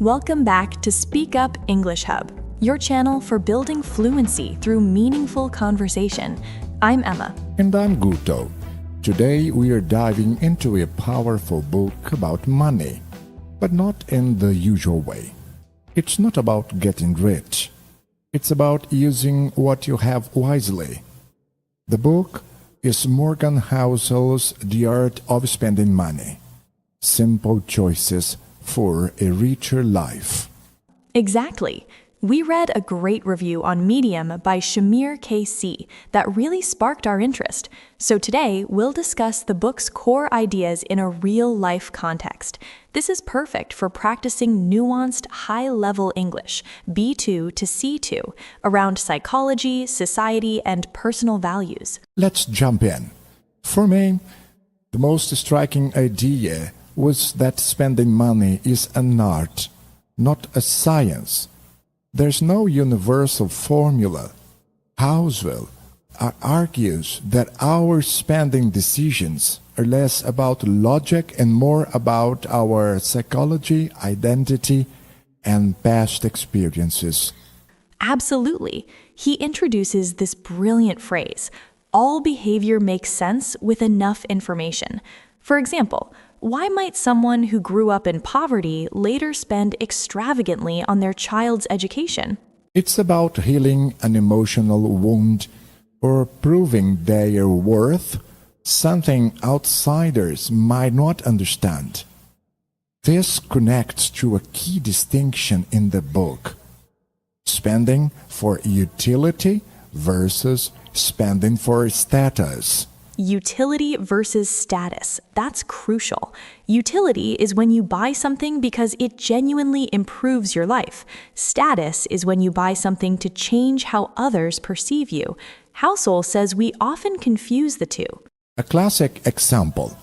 Welcome back to Speak Up English Hub, your channel for building fluency through meaningful conversation. I'm Emma. And I'm Guto. Today we are diving into a powerful book about money, but not in the usual way. It's not about getting rich. It's about using what you have wisely. The book is Morgan Housel's The Art of Spending Money. Simple choices for a richer life. Exactly. We read a great review on Medium by Shamir KC that really sparked our interest. So today, we'll discuss the book's core ideas in a real-life context. This is perfect for practicing nuanced, high-level English, B2 to C2, around psychology, society, and personal values. Let's jump in. For me, the most striking idea was that spending money is an art, not a science. There's no universal formula. Housel argues that our spending decisions are less about logic and more about our psychology, identity, and past experiences. Absolutely. He introduces this brilliant phrase, all behavior makes sense with enough information. For example, why might someone who grew up in poverty later spend extravagantly on their child's education? It's about healing an emotional wound or proving their worth, something outsiders might not understand. This connects to a key distinction in the book: spending for utility versus spending for status. Utility versus status. That's crucial. Utility is when you buy something because it genuinely improves your life. Status is when you buy something to change how others perceive you. Housel says we often confuse the two. A classic example: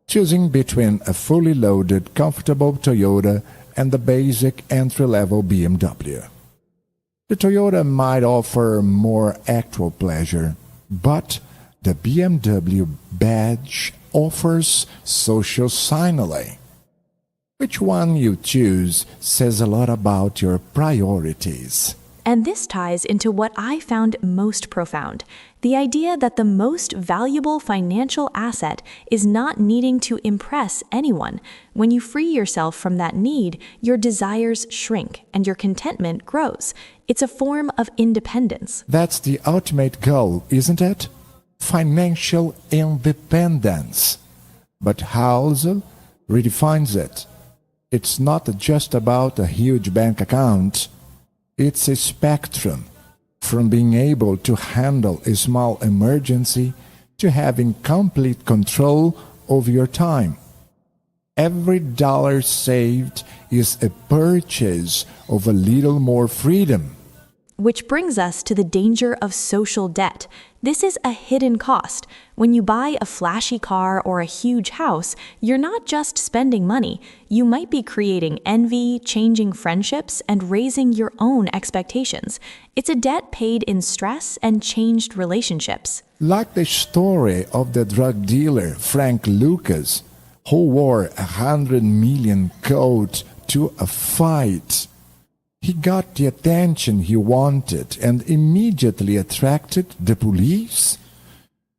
choosing between a fully loaded, comfortable Toyota and the basic entry-level BMW. The Toyota might offer more actual pleasure, but the BMW badge offers social signaling. Which one you choose says a lot about your priorities. And this ties into what I found most profound, the idea that the most valuable financial asset is not needing to impress anyone. When you free yourself from that need, your desires shrink and your contentment grows. It's a form of independence. That's the ultimate goal, isn't it? Financial independence. But Housel redefines it. It's not just about a huge bank account. It's a spectrum, from being able to handle a small emergency to having complete control over your time. Every dollar saved is a purchase of a little more freedom. Which brings us to the danger of social debt. This is a hidden cost. When you buy a flashy car or a huge house, you're not just spending money. You might be creating envy, changing friendships, and raising your own expectations. It's a debt paid in stress and changed relationships. Like the story of the drug dealer Frank Lucas, who wore a $100 million coat to a fight. He got the attention he wanted and immediately attracted the police.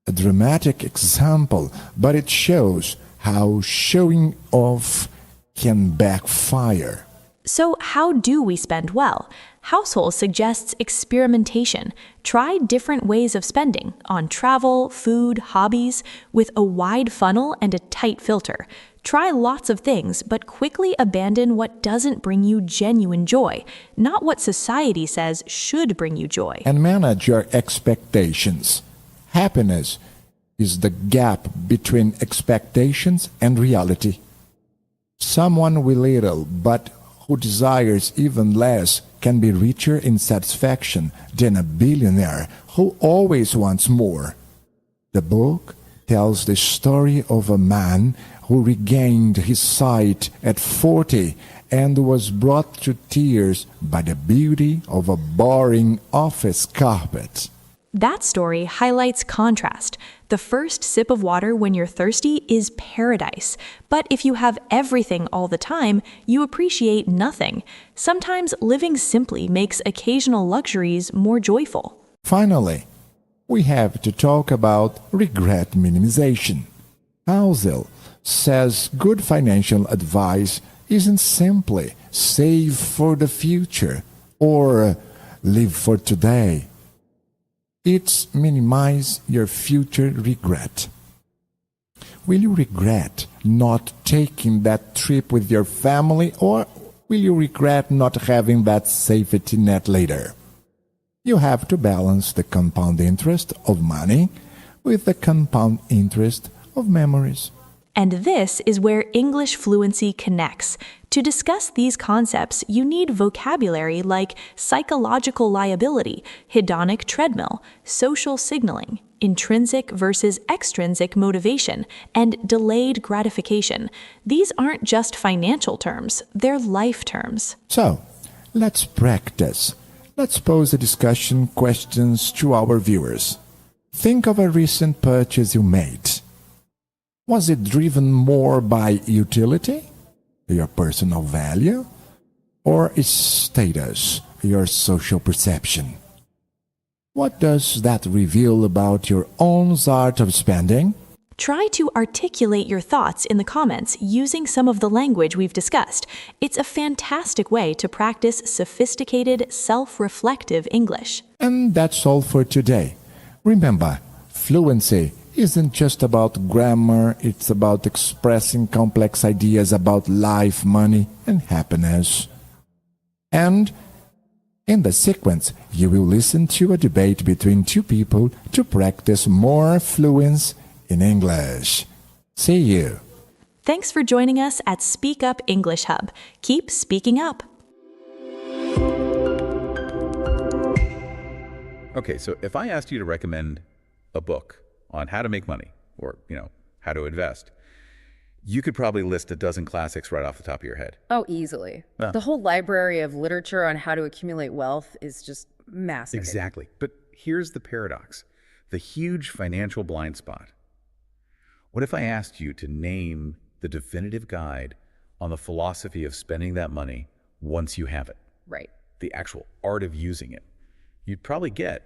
A dramatic example, but it shows how showing off can backfire. So how do we spend well? Housel suggests experimentation. Try different ways of spending on travel, food, hobbies, with a wide funnel and a tight filter. Try lots of things, but quickly abandon what doesn't bring you genuine joy, not what society says should bring you joy. And manage your expectations. Happiness is the gap between expectations and reality. Someone with little but who desires even less can be richer in satisfaction than a billionaire who always wants more. The book tells the story of a man who regained his sight at 40 and was brought to tears by the beauty of a boring office carpet. That story highlights contrast. The first sip of water when you're thirsty is paradise. But if you have everything all the time, you appreciate nothing. Sometimes living simply makes occasional luxuries more joyful. Finally, we have to talk about regret minimization. Housel says good financial advice isn't simply save for the future or live for today. It's minimize your future regret. Will you regret not taking that trip with your family, or will you regret not having that safety net later? You have to balance the compound interest of money with the compound interest of memories. And this is where English fluency connects. To discuss these concepts, you need vocabulary like psychological liability, hedonic treadmill, social signaling, intrinsic versus extrinsic motivation, and delayed gratification. These aren't just financial terms, they're life terms. So, let's practice. Let's pose a discussion questions to our viewers. Think of a recent purchase you made. Was it driven more by utility, your personal value, or its status, your social perception? What does that reveal about your own art of spending? Try to articulate your thoughts in the comments using some of the language we've discussed. It's a fantastic way to practice sophisticated, self-reflective English. And that's all for today. Remember, fluency isn't just about grammar, it's about expressing complex ideas about life, money, and happiness. And in the sequence, you will listen to a debate between two people to practice more fluency in English. See you. Thanks for joining us at Speak Up English Hub. Keep speaking up. Okay, so if I asked you to recommend a book on how to make money or, how to invest, you could probably list a dozen classics right off the top of your head. Oh, easily. Yeah. The whole library of literature on how to accumulate wealth is just massive. Exactly. But here's the paradox, the huge financial blind spot. What if I asked you to name the definitive guide on the philosophy of spending that money once you have it? Right. The actual art of using it. You'd probably get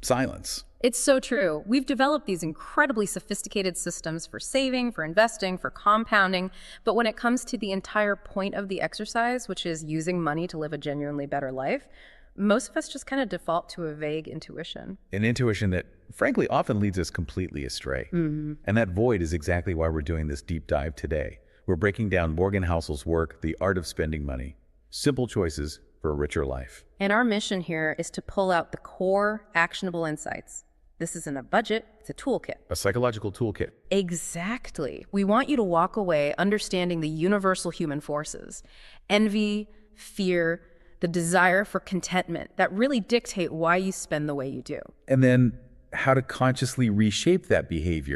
silence. It's so true. We've developed these incredibly sophisticated systems for saving, for investing, for compounding. But when it comes to the entire point of the exercise, which is using money to live a genuinely better life, most of us just kind of default to a vague intuition. An intuition that, frankly, often leads us completely astray. Mm-hmm. And that void is exactly why we're doing this deep dive today. We're breaking down Morgan Housel's work, The Art of Spending Money, Simple Choices for a Richer Life. And our mission here is to pull out the core actionable insights. This isn't a budget, it's a toolkit. A psychological toolkit. Exactly. We want you to walk away understanding the universal human forces, envy, fear, the desire for contentment that really dictate why you spend the way you do. And then how to consciously reshape that behavior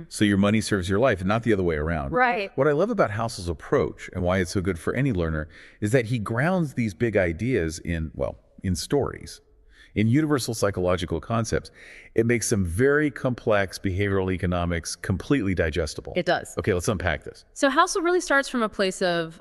so your money serves your life and not the other way around. Right. What I love about Housel's approach and why it's so good for any learner is that he grounds these big ideas in stories, in universal psychological concepts. It makes some very complex behavioral economics completely digestible. It does. Okay, let's unpack this. So Housel really starts from a place of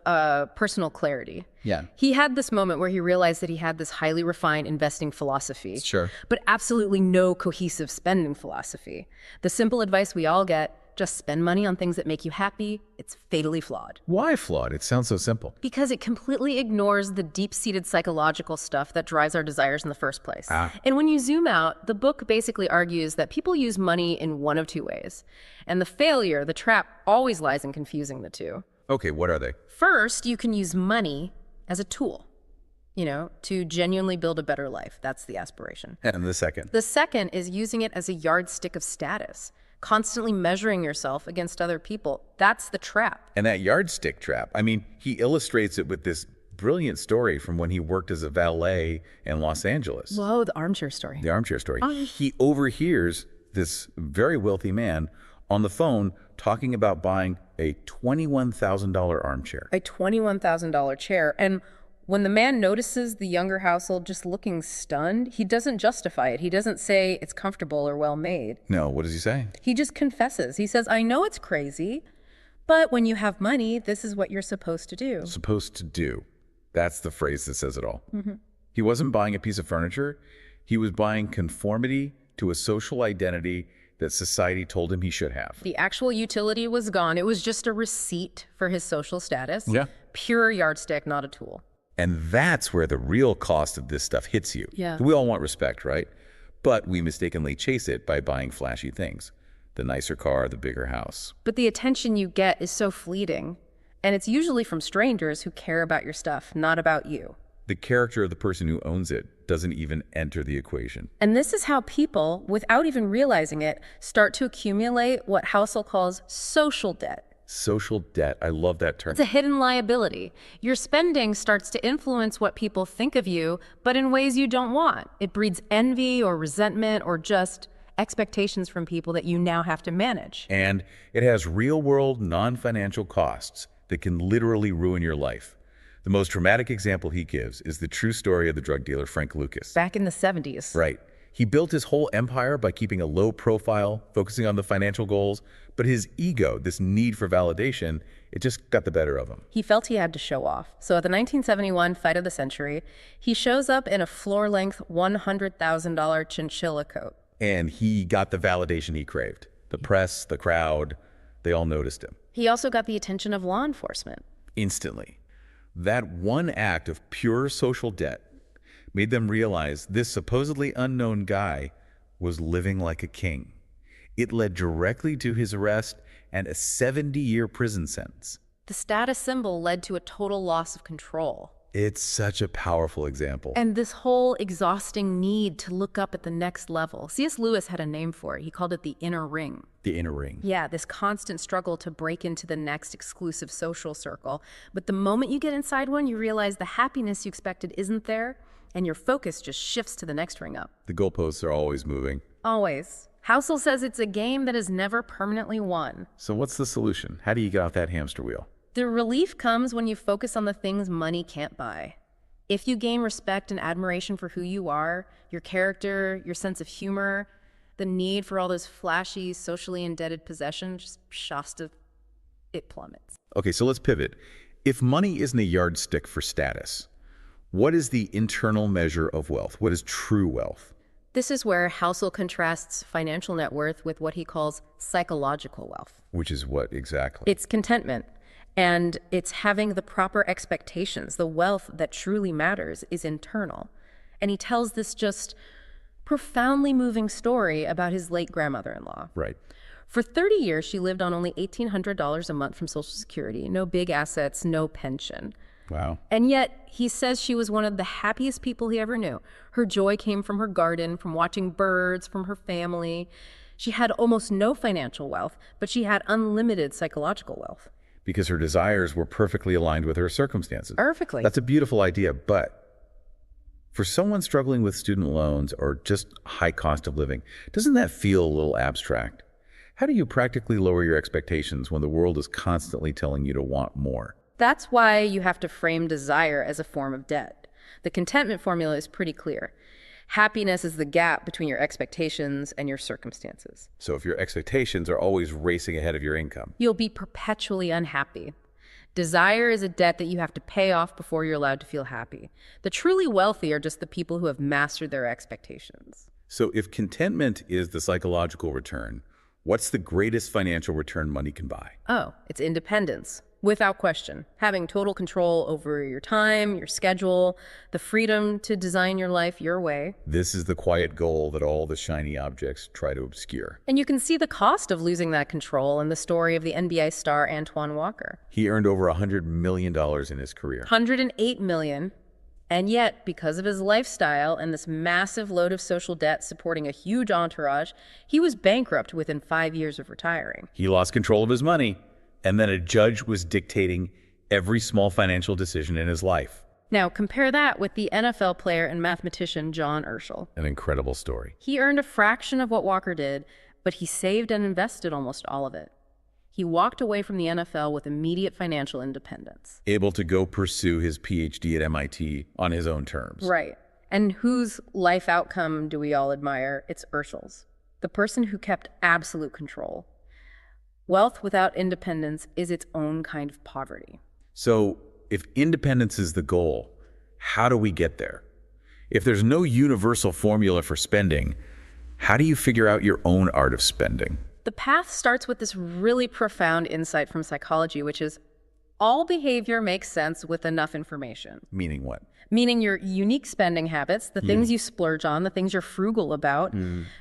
personal clarity. Yeah. He had this moment where he realized that he had this highly refined investing philosophy, Sure. but absolutely no cohesive spending philosophy. The simple advice we all get, just spend money on things that make you happy, it's fatally flawed. Why flawed? It sounds so simple. Because it completely ignores the deep-seated psychological stuff that drives our desires in the first place. And when you zoom out, the book basically argues that people use money in one of two ways. And the failure, the trap, always lies in confusing the two. Okay, what are they? First, you can use money as a tool, to genuinely build a better life. That's the aspiration. And the second? The second is using it as a yardstick of status, constantly measuring yourself against other people. That's the trap. And that yardstick trap, he illustrates it with this brilliant story from when he worked as a valet in Los Angeles. Whoa, the armchair story. The armchair story. He overhears this very wealthy man on the phone talking about buying a $21,000 armchair. A $21,000 chair. And When the man notices the younger Housel just looking stunned, he doesn't justify it. He doesn't say it's comfortable or well made. No, what does he say? He just confesses. He says, I know it's crazy, but when you have money, this is what you're supposed to do. Supposed to do. That's the phrase that says it all. He wasn't buying a piece of furniture. He was buying conformity to a social identity that society told him he should have. The actual utility was gone. It was just a receipt for his social status. Yeah. Pure yardstick, not a tool. And that's where the real cost of this stuff hits you. Yeah. We all want respect, right? But we mistakenly chase it by buying flashy things. The nicer car, the bigger house. But the attention you get is so fleeting. And it's usually from strangers who care about your stuff, not about you. The character of the person who owns it doesn't even enter the equation. And this is how people, without even realizing it, start to accumulate what Housel calls social debt. Social debt. I love that term. It's a hidden liability. Your spending starts to influence what people think of you, but in ways you don't want. It breeds envy or resentment or just expectations from people that you now have to manage. And it has real-world, non-financial costs that can literally ruin your life. The most dramatic example he gives is the true story of the drug dealer Frank Lucas. Back in the 70s. Right. He built his whole empire by keeping a low profile, focusing on the financial goals, but his ego, this need for validation, it just got the better of him. He felt he had to show off. So at the 1971 Fight of the Century, he shows up in a floor-length $100,000 chinchilla coat. And he got the validation he craved. The press, the crowd, they all noticed him. He also got the attention of law enforcement. Instantly. That one act of pure social debt made them realize this supposedly unknown guy was living like a king. It led directly to his arrest and a 70-year prison sentence. The status symbol led to a total loss of control. It's such a powerful example. And this whole exhausting need to look up at the next level. C.S. Lewis had a name for it. He called it the inner ring. The inner ring. Yeah, this constant struggle to break into the next exclusive social circle. But the moment you get inside one, you realize the happiness you expected isn't there, and your focus just shifts to the next ring up. The goalposts are always moving. Always. Housel says it's a game that is never permanently won. So what's the solution? How do you get off that hamster wheel? The relief comes when you focus on the things money can't buy. If you gain respect and admiration for who you are, your character, your sense of humor, the need for all those flashy, socially indebted possessions, just shasta, it plummets. Okay, so let's pivot. If money isn't a yardstick for status, what is the internal measure of wealth? What is true wealth? This is where Housel contrasts financial net worth with what he calls psychological wealth. Which is what exactly? It's contentment. And it's having the proper expectations. The wealth that truly matters is internal. And he tells this just profoundly moving story about his late grandmother-in-law. Right. For 30 years, she lived on only $1,800 a month from Social Security. No big assets, no pension. Wow. And yet, he says she was one of the happiest people he ever knew. Her joy came from her garden, from watching birds, from her family. She had almost no financial wealth, but she had unlimited psychological wealth. Because her desires were perfectly aligned with her circumstances. Perfectly. That's a beautiful idea, but for someone struggling with student loans or just high cost of living, doesn't that feel a little abstract? How do you practically lower your expectations when the world is constantly telling you to want more? That's why you have to frame desire as a form of debt. The contentment formula is pretty clear. Happiness is the gap between your expectations and your circumstances. So if your expectations are always racing ahead of your income, You'll be perpetually unhappy. Desire is a debt that you have to pay off before you're allowed to feel happy. The truly wealthy are just the people who have mastered their expectations. so if contentment is the psychological return, what's the greatest financial return money can buy? Oh, it's independence. Without question. Having total control over your time, your schedule, the freedom to design your life your way. This is the quiet goal that all the shiny objects try to obscure. And you can see the cost of losing that control in the story of the NBA star Antoine Walker. He earned over $100 million in his career. $108 million. And yet, because of his lifestyle and this massive load of social debt supporting a huge entourage, he was bankrupt within 5 years of retiring. He lost control of his money, and then a judge was dictating every small financial decision in his life. Now, compare that with the NFL player and mathematician John Urschel. An incredible story. He earned a fraction of what Walker did, but he saved and invested almost all of it. He walked away from the NFL with immediate financial independence. Able to go pursue his PhD at MIT on his own terms. Right. And whose life outcome do we all admire? It's Urschel's, the person who kept absolute control. Wealth without independence is its own kind of poverty. So, if independence is the goal, how do we get there? If there's no universal formula for spending, how do you figure out your own art of spending? The path starts with this really profound insight from psychology, which is all behavior makes sense with enough information. Meaning what? Meaning your unique spending habits, the things you splurge on, the things you're frugal about,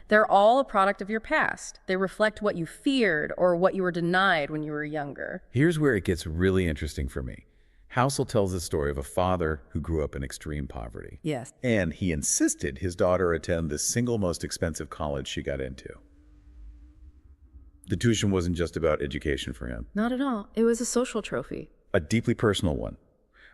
they're all a product of your past. They reflect what you feared or what you were denied when you were younger. Here's where it gets really interesting for me. Housel tells the story of a father who grew up in extreme poverty. Yes. And he insisted his daughter attend the single most expensive college she got into. The tuition wasn't just about education for him. Not at all. It was a social trophy. A deeply personal one.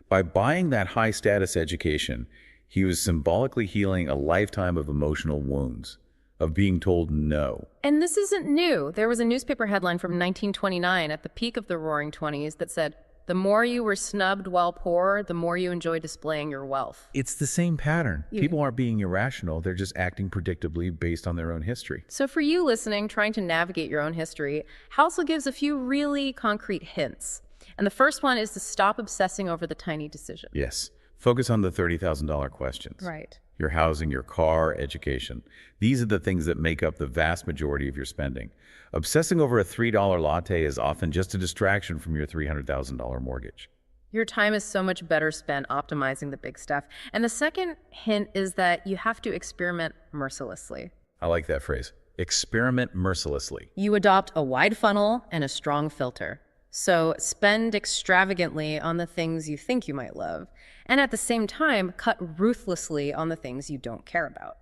By buying that high-status education, he was symbolically healing a lifetime of emotional wounds, of being told no. And this isn't new. There was a newspaper headline from 1929 at the peak of the Roaring Twenties that said, "The more you were snubbed while poor, the more you enjoyed displaying your wealth." It's the same pattern. People aren't being irrational. They're just acting predictably based on their own history. So for you listening, trying to navigate your own history, Housel gives a few really concrete hints. And the first one is to stop obsessing over the tiny decision. Yes. Focus on the $30,000 questions. Right. Your housing, your car, education. These are the things that make up the vast majority of your spending. Obsessing over a $3 latte is often just a distraction from your $300,000 mortgage. Your time is so much better spent optimizing the big stuff. And the second hint is that you have to experiment mercilessly. I like that phrase. Experiment mercilessly. You adopt a wide funnel and a strong filter. So spend extravagantly on the things you think you might love, and at the same time, cut ruthlessly on the things you don't care about.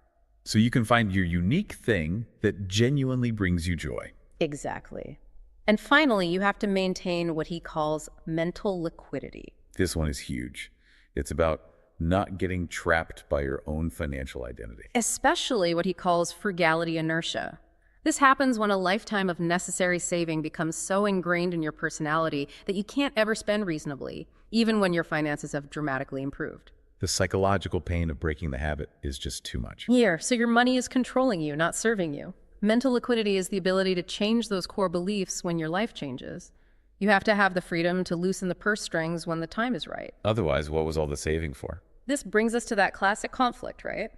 So you can find your unique thing that genuinely brings you joy. Exactly. And finally, you have to maintain what he calls mental liquidity. This one is huge. It's about not getting trapped by your own financial identity. Especially what he calls frugality inertia. This happens when a lifetime of necessary saving becomes so ingrained in your personality that you can't ever spend reasonably, even when your finances have dramatically improved. The psychological pain of breaking the habit is just too much. Here, so your money is controlling you, not serving you. Mental liquidity is the ability to change those core beliefs when your life changes. You have to have the freedom to loosen the purse strings when the time is right. Otherwise, what was all the saving for? This brings us to that classic conflict, right?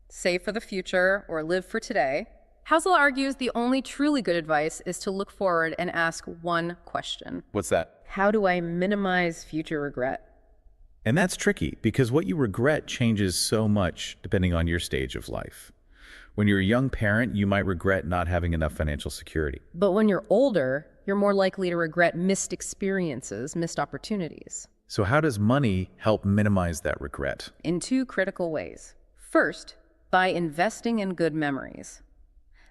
Save for the future or live for today. Housel argues the only truly good advice is to look forward and ask one question. What's that? How do I minimize future regret? And that's tricky because what you regret changes so much depending on your stage of life. When you're a young parent, you might regret not having enough financial security. But when you're older, you're more likely to regret missed experiences, missed opportunities. So how does money help minimize that regret? In two critical ways. First, by investing in good memories.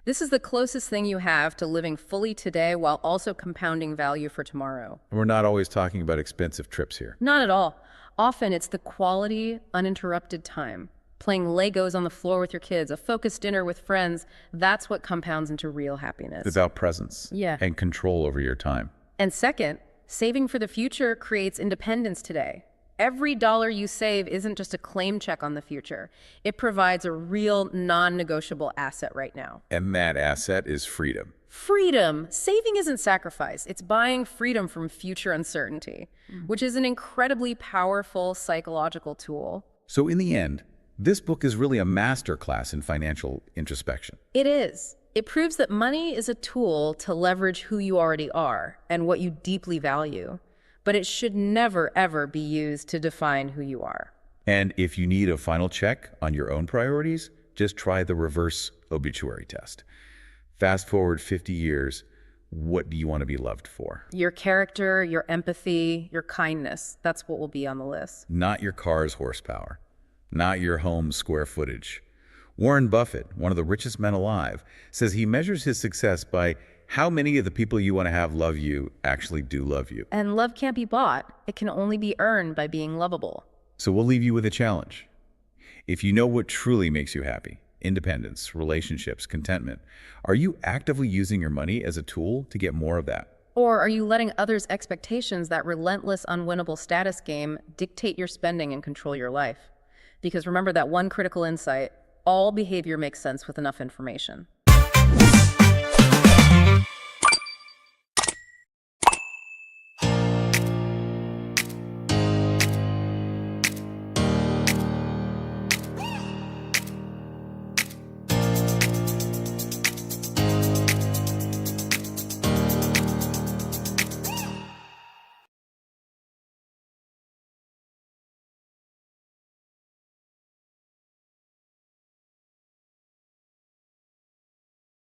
This is the closest thing you have to living fully today while also compounding value for tomorrow. And we're not always talking about expensive trips here. Not at all. Often it's the quality, uninterrupted time. Playing Legos on the floor with your kids, a focused dinner with friends, that's what compounds into real happiness. It's about presence and control over your time. And second, saving for the future creates independence today. Every dollar you save isn't just a claim check on the future. It provides a real non-negotiable asset right now. And that asset is freedom. Freedom. Saving isn't sacrifice. It's buying freedom from future uncertainty, which is an incredibly powerful psychological tool. So in the end, this book is really a masterclass in financial introspection. It is. It proves that money is a tool to leverage who you already are and what you deeply value. But it should never, ever be used to define who you are. And if you need a final check on your own priorities, just try the reverse obituary test. Fast forward 50 years, what do you want to be loved for? Your character, your empathy, your kindness. That's what will be on the list. Not your car's horsepower, not your home's square footage. Warren Buffett, one of the richest men alive, says he measures his success by how many of the people you want to have love you actually do love you. And love can't be bought. It can only be earned by being lovable. So we'll leave you with a challenge. If you know what truly makes you happy, independence, relationships, contentment, are you actively using your money as a tool to get more of that? Or are you letting others' expectations, that relentless, unwinnable status game, dictate your spending and control your life? Because remember that one critical insight: all behavior makes sense with enough information.